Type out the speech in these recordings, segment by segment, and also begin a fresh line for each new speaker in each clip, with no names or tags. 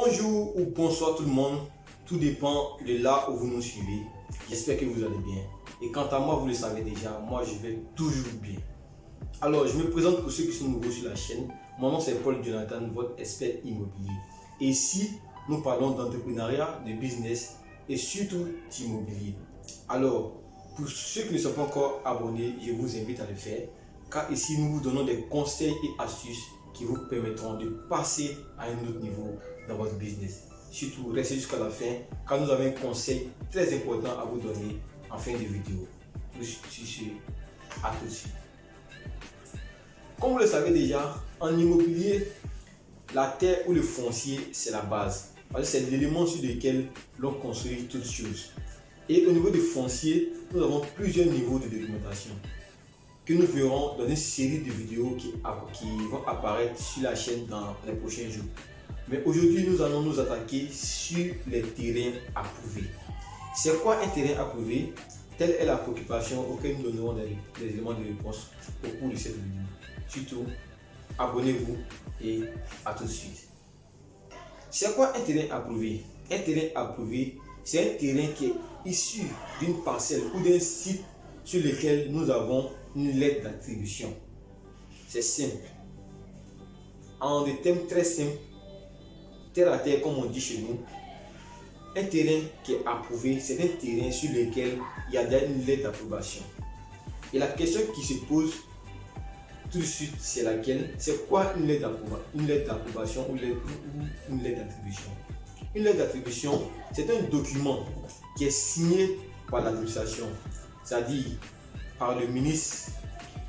Bonjour ou bonsoir tout le monde, tout dépend de là où vous nous suivez. J'espère que vous allez bien. Et quant à moi, vous le savez déjà, moi je vais toujours bien. Alors, je me présente pour ceux qui sont nouveaux sur la chaîne. Mon nom c'est Paul Jonathan, votre expert immobilier. Et ici, nous parlons d'entrepreneuriat, de business et surtout d'immobilier. Alors, pour ceux qui ne sont pas encore abonnés, je vous invite à le faire. Car ici, nous vous donnons des conseils et astuces qui vous permettront de passer à un autre niveau dans votre business. Surtout, restez jusqu'à la fin car nous avons un conseil très important à vous donner en fin de vidéo. À tout de suite. Comme vous le savez déjà, en immobilier, la terre ou le foncier, c'est la base. C'est l'élément sur lequel l'on construit toutes choses. Et au niveau du foncier, nous avons plusieurs niveaux de documentation que nous verrons dans une série de vidéos qui vont apparaître sur la chaîne dans les prochains jours. Mais aujourd'hui, nous allons nous attaquer sur les terrains approuvés. C'est quoi un terrain approuvé? Telle est la préoccupation auquel nous donnerons des éléments de réponse au cours de cette vidéo. Surtout, abonnez-vous et à tout de suite. C'est quoi un terrain approuvé? Un terrain approuvé, c'est un terrain qui est issu d'une parcelle ou d'un site sur lequel nous avons une lettre d'attribution. C'est simple. En des termes très simples, terre à terre comme on dit chez nous, un terrain qui est approuvé, c'est un terrain sur lequel il y a déjà une lettre d'approbation. Et la question qui se pose tout de suite, c'est laquelle? C'est quoi une lettre d'approbation ou une lettre d'attribution? Une lettre d'attribution, c'est un document qui est signé par l'administration, c'est-à-dire par le ministre,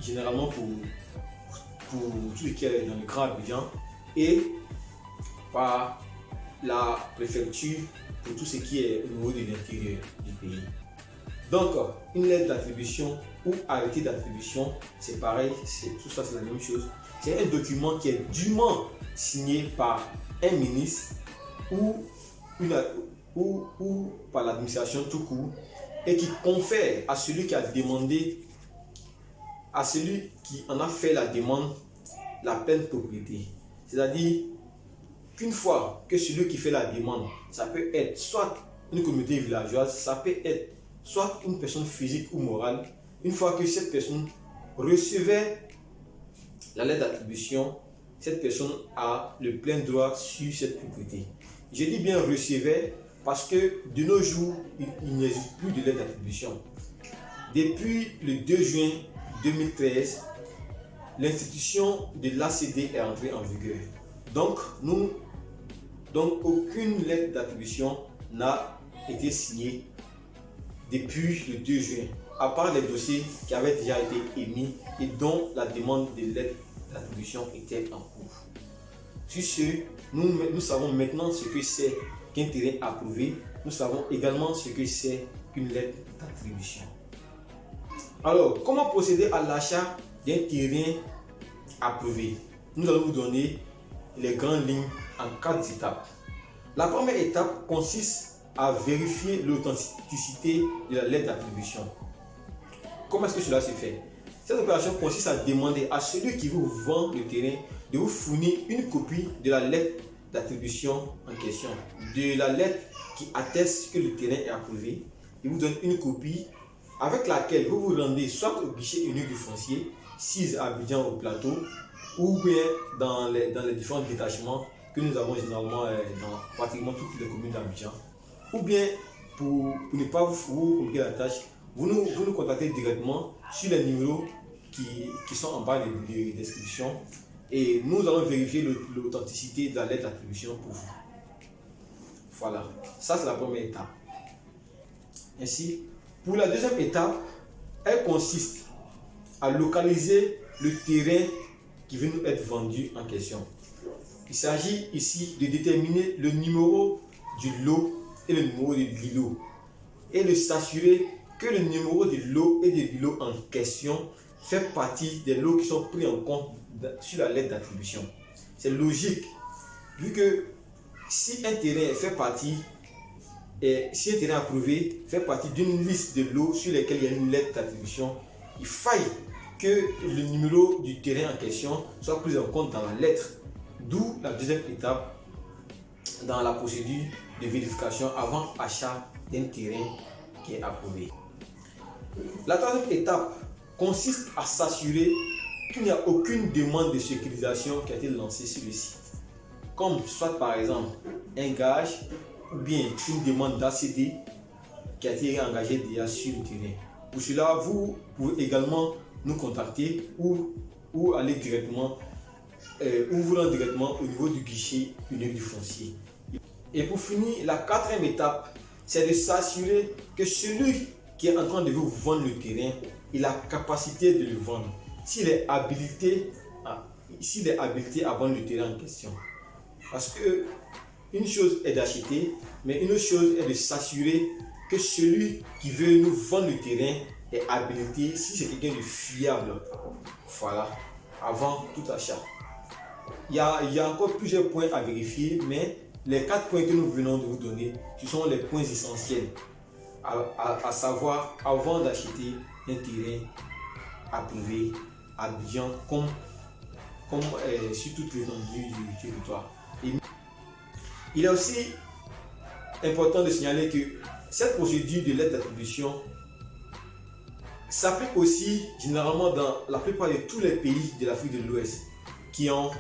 généralement pour tout ce qui est dans le Grand Abidjan, et par la préfecture pour tout ce qui est au niveau de l'intérieur du pays. Donc, une lettre d'attribution ou arrêté d'attribution, c'est pareil, tout ça c'est la même chose. C'est un document qui est dûment signé par un ministre ou par l'administration tout court et qui confère à celui qui a demandé, à celui qui en a fait la demande, la pleine propriété. C'est-à-dire qu'une fois que celui qui fait la demande, ça peut être soit une communauté villageoise, ça peut être soit une personne physique ou morale, une fois que cette personne recevait la lettre d'attribution, cette personne a le plein droit sur cette propriété. Je dis bien recevait parce que de nos jours, il n'existe plus de lettre d'attribution. Depuis le 2 juin 2013, l'institution de l'ACD est entrée en vigueur. Donc, aucune lettre d'attribution n'a été signée depuis le 2 juin, à part les dossiers qui avaient déjà été émis et dont la demande de lettre d'attribution était en cours. Sur ce, nous savons maintenant ce que c'est qu'un terrain approuvé. Nous savons également ce que c'est qu'une lettre d'attribution. Alors, comment procéder à l'achat d'un terrain approuvé? Nous allons vous donner les grandes lignes en 4 étapes. La première étape consiste à vérifier l'authenticité de la lettre d'attribution. Comment est-ce que cela se fait? Cette opération consiste à demander à celui qui vous vend le terrain de vous fournir une copie de la lettre d'attribution en question, de la lettre qui atteste que le terrain est approuvé. Il vous donne une copie avec laquelle vous vous rendez soit au guichet unique du foncier, 6 à Abidjan au plateau, ou bien dans les différents détachements que nous avons généralement dans pratiquement toutes les communes d'Abidjan. Ou bien, pour ne pas vous compliquer la tâche, vous nous contactez directement sur les numéros qui sont en bas de description et nous allons vérifier l'authenticité de la lettre d'attribution pour vous. Voilà, ça c'est la première étape. Ainsi, pour la deuxième étape, elle consiste à localiser le terrain qui veut nous être vendu en question. Il s'agit ici de déterminer le numéro du lot et le numéro de l'îlot et de s'assurer que le numéro de lot et de l'îlot en question fait partie des lots qui sont pris en compte sur la lettre d'attribution. C'est logique vu que si un terrain fait partie si un terrain approuvé fait partie d'une liste de lots sur lesquels il y a une lettre d'attribution, il faille que le numéro du terrain en question soit pris en compte dans la lettre. D'où la deuxième étape dans la procédure de vérification avant achat d'un terrain qui est approuvé. La troisième étape consiste à s'assurer qu'il n'y a aucune demande de sécurisation qui a été lancée sur le site, comme soit par exemple un gage ou bien une demande d'ACD qui a été engagée déjà sur le terrain. Pour cela, vous pouvez également nous contacter ou aller directement ou vous rendre directement au niveau du guichet unique du foncier. Et pour finir, la quatrième étape, c'est de s'assurer que celui qui est en train de vous vendre le terrain, il a la capacité de le vendre. S'il est habilité à vendre le terrain en question. Parce que une chose est d'acheter, mais une autre chose est de s'assurer que celui qui veut nous vendre le terrain est habilité, si c'est quelqu'un de fiable. Voilà, avant tout achat. Il y a encore plusieurs points à vérifier, mais les 4 points que nous venons de vous donner, ce sont les points essentiels à savoir avant d'acheter un terrain approuvé à Abidjan comme sur toute l'étendue du territoire. Il est aussi important de signaler que cette procédure de lettre d'attribution s'applique aussi généralement dans la plupart de tous les pays de l'Afrique de l'Ouest qui ont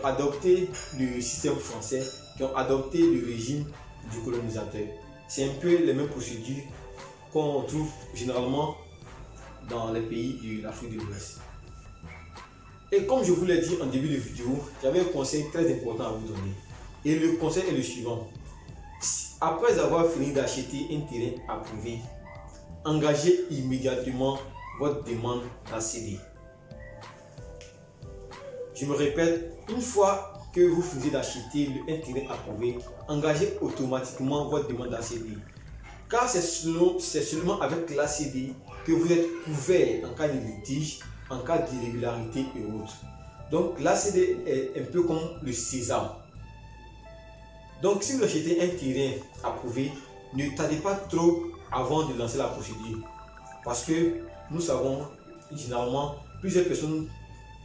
adopté le système français, qui ont adopté le régime du colonisateur. C'est un peu les mêmes procédures qu'on trouve généralement dans les pays de l'Afrique de l'Ouest. Et comme je vous l'ai dit en début de vidéo, j'avais un conseil très important à vous donner. Et le conseil est le suivant. Après avoir fini d'acheter un terrain approuvé, engagez immédiatement votre demande d'ACD. Je me répète, une fois que vous finissez d'acheter un terrain approuvé, engagez automatiquement votre demande d'ACD. Car c'est seulement avec l'ACD que vous êtes couvert en cas de litige, en cas d'irrégularité et autres. Donc l'ACD est un peu comme le sésame. Donc si vous achetez un terrain approuvé, ne tardez pas trop avant de lancer la procédure. Parce que nous savons généralement plusieurs personnes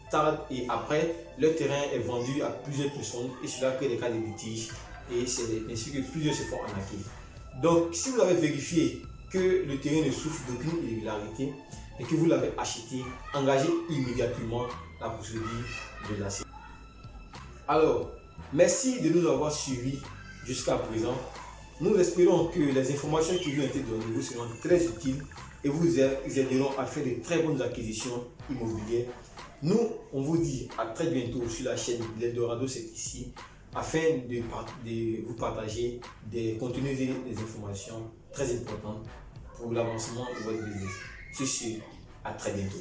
tardent et après le terrain est vendu à plusieurs personnes et cela crée des cas de litige et c'est ainsi que plusieurs se font arnaquer. Donc si vous avez vérifié que le terrain ne souffre d'aucune irrégularité et que vous l'avez acheté, engagez immédiatement la procédure de l'ACD. Alors, merci de nous avoir suivis jusqu'à présent. Nous espérons que les informations qui vous ont été données vous seront très utiles et vous aideront à faire de très bonnes acquisitions immobilières. Nous, on vous dit à très bientôt sur la chaîne L'Eldorado, c'est ici, afin de vous partager des contenus et des informations très importantes pour l'avancement de votre business. Sur ce, à très bientôt.